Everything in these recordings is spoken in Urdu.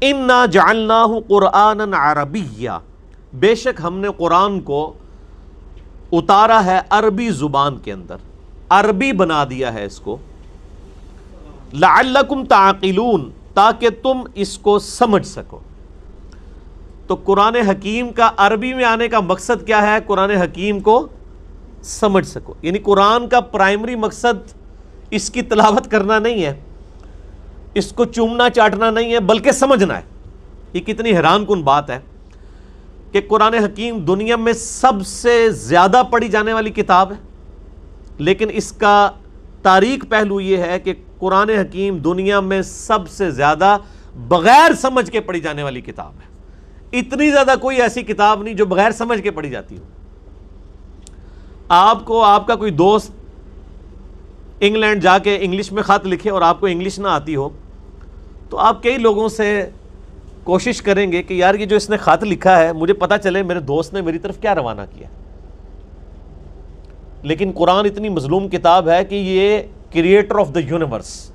اِنَّا جَعَلْنَاهُ قُرْآنًا عَرَبِيًّا، بے شک ہم نے قرآن کو اتارا ہے عربی زبان کے اندر، عربی بنا دیا ہے اس کو، لَعَلَّكُمْ تَعْقِلُونَ، تاکہ تم اس کو سمجھ سکو۔ تو قرآن حکیم کا عربی میں آنے کا مقصد کیا ہے؟ قرآن حکیم کو سمجھ سکو، یعنی قرآن کا پرائمری مقصد اس کی تلاوت کرنا نہیں ہے، اس کو چومنا چاٹنا نہیں ہے، بلکہ سمجھنا ہے۔ یہ کتنی حیران کن بات ہے کہ قرآن حکیم دنیا میں سب سے زیادہ پڑھی جانے والی کتاب ہے، لیکن اس کا تاریخ پہلو یہ ہے کہ قرآن حکیم دنیا میں سب سے زیادہ بغیر سمجھ کے پڑھی جانے والی کتاب ہے۔ اتنی زیادہ کوئی ایسی کتاب نہیں جو بغیر سمجھ کے پڑھی جاتی ہو۔ آپ کو آپ کا کوئی دوست انگلینڈ جا کے انگلش میں خط لکھے اور آپ کو انگلش نہ آتی ہو، تو آپ کئی لوگوں سے کوشش کریں گے کہ یار یہ جو اس نے خط لکھا ہے مجھے پتہ چلے میرے دوست نے میری طرف کیا روانہ کیا۔ لیکن قرآن اتنی مظلوم کتاب ہے کہ یہ کریٹر آف دا یونیورس،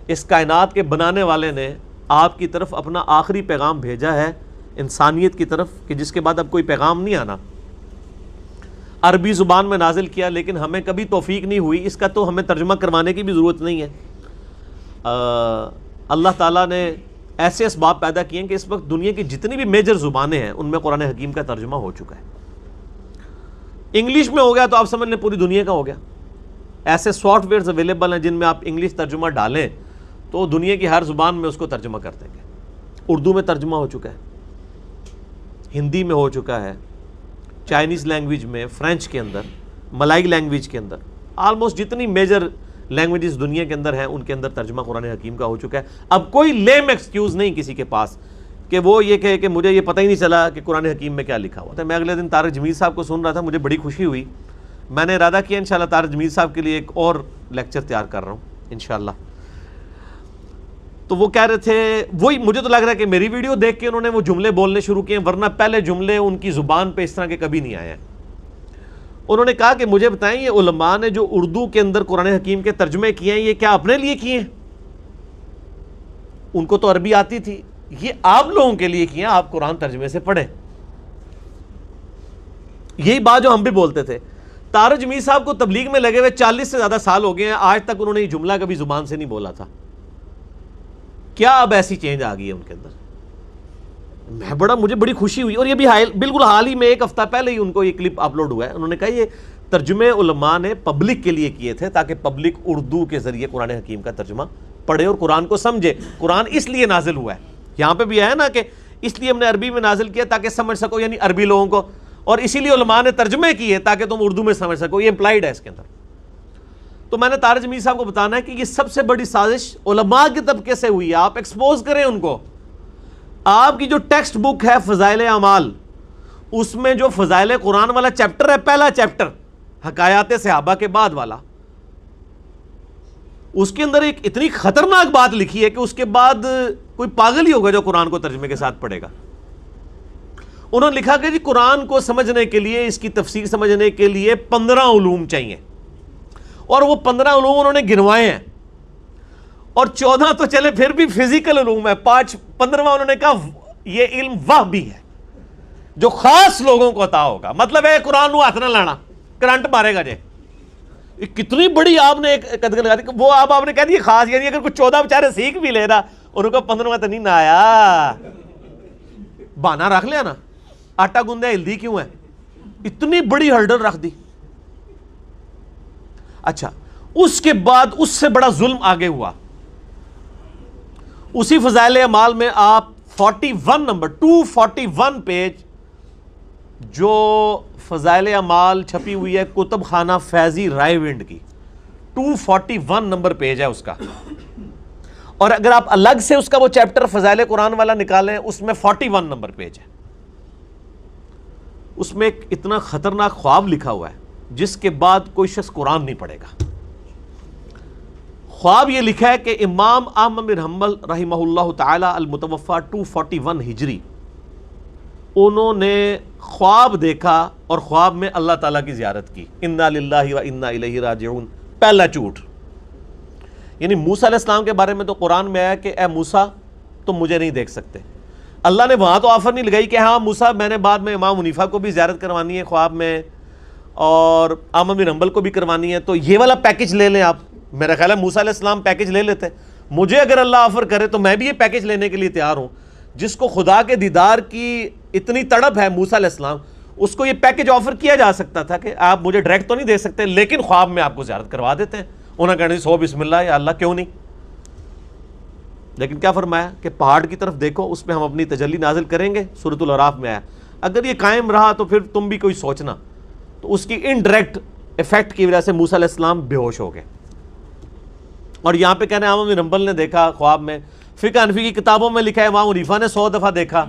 اس کائنات کے بنانے والے نے آپ کی طرف اپنا آخری پیغام بھیجا ہے انسانیت کی طرف، کہ جس کے بعد اب کوئی پیغام نہیں آنا، عربی زبان میں نازل کیا، لیکن ہمیں کبھی توفیق نہیں ہوئی، اس کا تو ہمیں ترجمہ کروانے کی بھی ضرورت نہیں ہے۔ اللہ تعالیٰ نے ایسے اسباب پیدا کیے ہیں کہ اس وقت دنیا کی جتنی بھی میجر زبانیں ہیں ان میں قرآن حکیم کا ترجمہ ہو چکا ہے۔ انگلش میں ہو گیا تو آپ سمجھ لیں پوری دنیا کا ہو گیا۔ ایسے سافٹ ویئرز اویلیبل ہیں جن میں آپ انگلش ترجمہ ڈالیں تو دنیا کی ہر زبان میں اس کو ترجمہ کر دیں گے۔ اردو میں ترجمہ ہو چکا ہے، ہندی میں ہو چکا ہے، چائنیز لینگویج میں، فرینچ کے اندر، ملائی لینگویج کے اندر، آلموسٹ جتنی میجر لینگویجز دنیا کے اندر ہیں ان کے اندر ترجمہ قرآن حکیم کا ہو چکا ہے۔ اب کوئی لیم ایکسکیوز نہیں کسی کے پاس کہ وہ یہ کہے کہ مجھے یہ پتہ ہی نہیں چلا کہ قرآن حکیم میں کیا لکھا ہوا تھا۔ میں اگلے دن طارق جمیل صاحب کو سن رہا تھا، مجھے بڑی خوشی ہوئی، میں نے ارادہ کیا انشاءاللہ طارق جمیل صاحب کے لیے ایک اور لیکچر تیار کر رہا ہوں انشاءاللہ۔ تو وہ کہہ رہے تھے، وہی مجھے تو لگ رہا ہے کہ میری ویڈیو دیکھ کے انہوں نے وہ جملے بولنے شروع کیے، ورنہ پہلے جملے ان کی زبان پہ اس طرح کے کبھی نہیں آئے ہیں۔ انہوں نے کہا کہ مجھے بتائیں یہ علماء نے جو اردو کے اندر قرآن حکیم کے ترجمے کیے ہیں یہ کیا اپنے لیے کیے ہیں؟ ان کو تو عربی آتی تھی، یہ آپ لوگوں کے لیے کیے ہیں، آپ قرآن ترجمے سے پڑھیں۔ یہی بات جو ہم بھی بولتے تھے۔ طارق جمیل صاحب کو تبلیغ میں لگے ہوئے 40 سے زیادہ سال ہو گئے ہیں، آج تک انہوں نے یہ جملہ کبھی زبان سے نہیں بولا تھا۔ کیا اب ایسی چینج آ گئی ہے ان کے اندر؟ مجھے بڑی خوشی ہوئی، اور یہ بھی بالکل حال ہی میں ایک ہفتہ پہلے ہی ان کو یہ کلپ اپلوڈ ہوا ہے۔ انہوں نے کہا یہ ترجمے علماء نے پبلک کے لیے کیے تھے تاکہ پبلک اردو کے ذریعے قرآن حکیم کا ترجمہ پڑھے اور قرآن کو سمجھے۔ قرآن اس لیے نازل ہوا ہے، یہاں پہ بھی ہے نا کہ اس لیے ہم نے عربی میں نازل کیا تاکہ سمجھ سکو، یعنی عربی لوگوں کو، اور اسی لیے علماء نے ترجمے کیے تاکہ تم اردو میں سمجھ سکو، یہ امپلائڈ ہے اس کے اندر۔ تو میں نے طارق جمیل صاحب کو بتانا ہے کہ یہ سب سے بڑی سازش علماء کے طبقے سے ہوئی ہے، آپ ایکسپوز کریں ان کو۔ آپ کی جو ٹیکسٹ بک ہے فضائل اعمال، اس میں جو فضائل قرآن والا چیپٹر ہے، پہلا چیپٹر حکایات صحابہ کے بعد والا، اس کے اندر ایک اتنی خطرناک بات لکھی ہے کہ اس کے بعد کوئی پاگل ہی ہوگا جو قرآن کو ترجمے کے ساتھ پڑھے گا۔ انہوں نے لکھا کہ جی قرآن کو سمجھنے کے لیے، اس کی تفسیر سمجھنے کے لیے 15 علوم چاہیے، اور وہ 15 علوم انہوں نے گنوائے ہیں، اور 14 تو چلے پھر بھی فزیکل علوم ہے، 15واں انہوں نے کہا یہ علم وہ بھی ہے جو خاص لوگوں کو عطا ہوگا۔ مطلب ہے قرآن نو ہاتھ نہ لانا، کرنٹ مارے گا جے۔ کتنی بڑی آپ نے ایک قدر لگا دی، وہ آپ نے کہہ دی خاص، یعنی اگر کوئی 14 بیچارے سیکھ بھی لے رہا، انہوں کو 15واں تو نہیں نہ آیا، بہانا رکھ لیا نا، آٹا گوندے ہلدی کیوں ہے، اتنی بڑی ہرڈل رکھ دی۔ اچھا، اس کے بعد اس سے بڑا ظلم آگے ہوا، اسی فضائل اعمال میں آپ 41 نمبر 241 پیج جو فضائل اعمال چھپی ہوئی ہے کتب خانہ فیضی رائے ونڈ کی، 241 نمبر پیج ہے اس کا، اور اگر آپ الگ سے اس کا وہ چیپٹر فضائل قرآن والا نکالیں اس میں 41 نمبر پیج ہے۔ اس میں ایک اتنا خطرناک خواب لکھا ہوا ہے جس کے بعد کوئی شخص قرآن نہیں پڑھے گا۔ خواب یہ لکھا ہے کہ امام احمد بن حنبل رحمہ اللہ تعالی المتوفى 241 ہجری، انہوں نے خواب دیکھا اور خواب میں اللہ تعالیٰ کی زیارت کی، انا للہ و انا الیہ راجعون۔ پہلا جھوٹ، یعنی موسیٰ علیہ السلام کے بارے میں تو قرآن میں آیا کہ اے موسیٰ تم مجھے نہیں دیکھ سکتے. اللہ نے وہاں تو آفر نہیں لگائی کہ ہاں موسیٰ میں نے بعد میں امام حنیفہ کو بھی زیارت کروانی ہے خواب میں اور احمد بن حنبل کو بھی کروانی ہے, تو یہ والا پیکج لے لیں آپ. میرا خیال ہے موسیٰ علیہ السلام پیکج لے لیتے. مجھے اگر اللہ آفر کرے تو میں بھی یہ پیکج لینے کے لیے تیار ہوں. جس کو خدا کے دیدار کی اتنی تڑپ ہے موسیٰ علیہ السلام, اس کو یہ پیکج آفر کیا جا سکتا تھا کہ آپ مجھے ڈائریکٹ تو نہیں دے سکتے لیکن خواب میں آپ کو زیارت کروا دیتے ہیں. انہوں نے کہا سو بسم اللہ یا اللہ کیوں نہیں. لیکن کیا فرمایا کہ پہاڑ کی طرف دیکھو, اس پہ ہم اپنی تجلی نازل کریں گے. سورۃ الاعراف میں آیا اگر یہ قائم رہا تو پھر تم بھی کوئی سوچنا. تو اس کی انڈائریکٹ افیکٹ کی وجہ سے موسیٰ علیہ السلام بے ہوش ہو گئے. اور یہاں پہ کہنے احمد بن حنبل نے دیکھا خواب میں. فقہ حنفی کی کتابوں میں لکھا ہے امام حنیفہ نے 100 دفعہ دیکھا.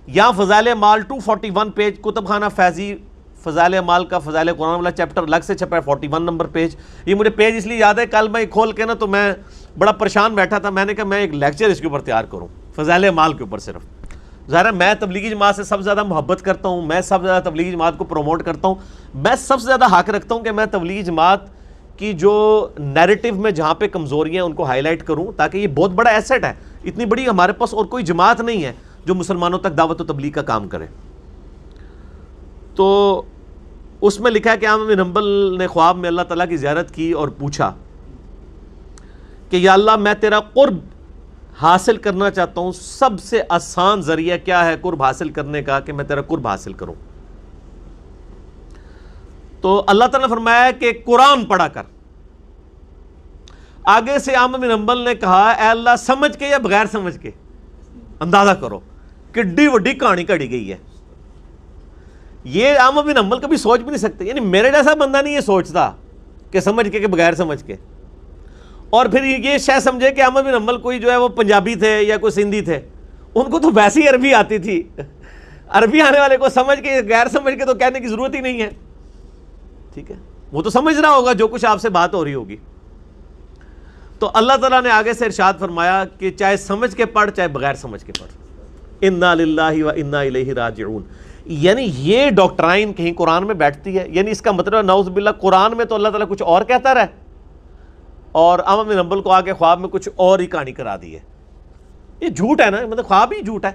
یہاں فضائل اعمال 241 پیج, کتب خانہ فیضی فضائل اعمال کا فضائل قرآن والا چیپٹر الگ سے چھپا ہے 41 نمبر پیج. یہ مجھے پیج اس لیے یاد ہے, کل میں کھول کے نا تو میں بڑا پریشان بیٹھا تھا. میں نے کہا میں ایک لیکچر اس کے اوپر تیار کروں فضائل اعمال کے اوپر. صرف ظاہر ہے میں تبلیغی جماعت سے سب سے زیادہ محبت کرتا ہوں, میں سب سے زیادہ تبلیغی جماعت کو پروموٹ کرتا ہوں. میں سب سے زیادہ حق رکھتا ہوں کہ میں تبلیغی جماعت کی جو نیریٹو میں جہاں پہ کمزوریاں ہیں ان کو ہائی لائٹ کروں, تاکہ یہ بہت بڑا ایسٹ ہے. اتنی بڑی ہمارے پاس اور کوئی جماعت نہیں ہے جو مسلمانوں تک دعوت و تبلیغ کا کام کرے. تو اس میں لکھا ہے کہ احمد بن حنبل نے خواب میں اللہ تعالیٰ کی زیارت کی اور پوچھا کہ یا اللہ میں تیرا قرب حاصل کرنا چاہتا ہوں, سب سے آسان ذریعہ کیا ہے قرب حاصل کرنے کا کہ میں تیرا قرب حاصل کروں. تو اللہ تعالیٰ نے فرمایا کہ قرآن پڑھا کر. آگے سے احمد بن حنبل نے کہا اے اللہ سمجھ کے یا بغیر سمجھ کے, اندازہ کرو کڈی وڈی کہانی کڑی گئی ہے. یہ احمد بن حنبل کبھی سوچ بھی نہیں سکتے, یعنی میرے جیسا بندہ نہیں یہ سوچتا کہ سمجھ کے کہ بغیر سمجھ کے. اور پھر یہ شاید سمجھے کہ احمد بن حنبل کوئی جو ہے وہ پنجابی تھے یا کوئی سندھی تھے, ان کو تو ویسے ہی عربی آتی تھی. عربی آنے والے کو سمجھ کے غیر سمجھ کے تو کہنے کی ضرورت ہی نہیں ہے. ٹھیک ہے, وہ تو سمجھ رہا ہوگا جو کچھ آپ سے بات ہو رہی ہوگی. تو اللہ تعالیٰ نے آگے سے ارشاد فرمایا کہ چاہے سمجھ کے پڑھ چاہے بغیر سمجھ کے پڑھ, انا للہ و انا الیہ راجعون. یعنی یہ ڈاکٹرائن کہیں قرآن میں بیٹھتی ہے؟ یعنی اس کا مطلب ہے نعوذ باللہ قرآن میں تو اللہ تعالیٰ کچھ اور کہتا رہا اور احمد بن حنبل کو آگے خواب میں کچھ اور ہی کہانی کرا دی ہے. یہ جھوٹ ہے نا, مطلب خواب ہی جھوٹ ہے.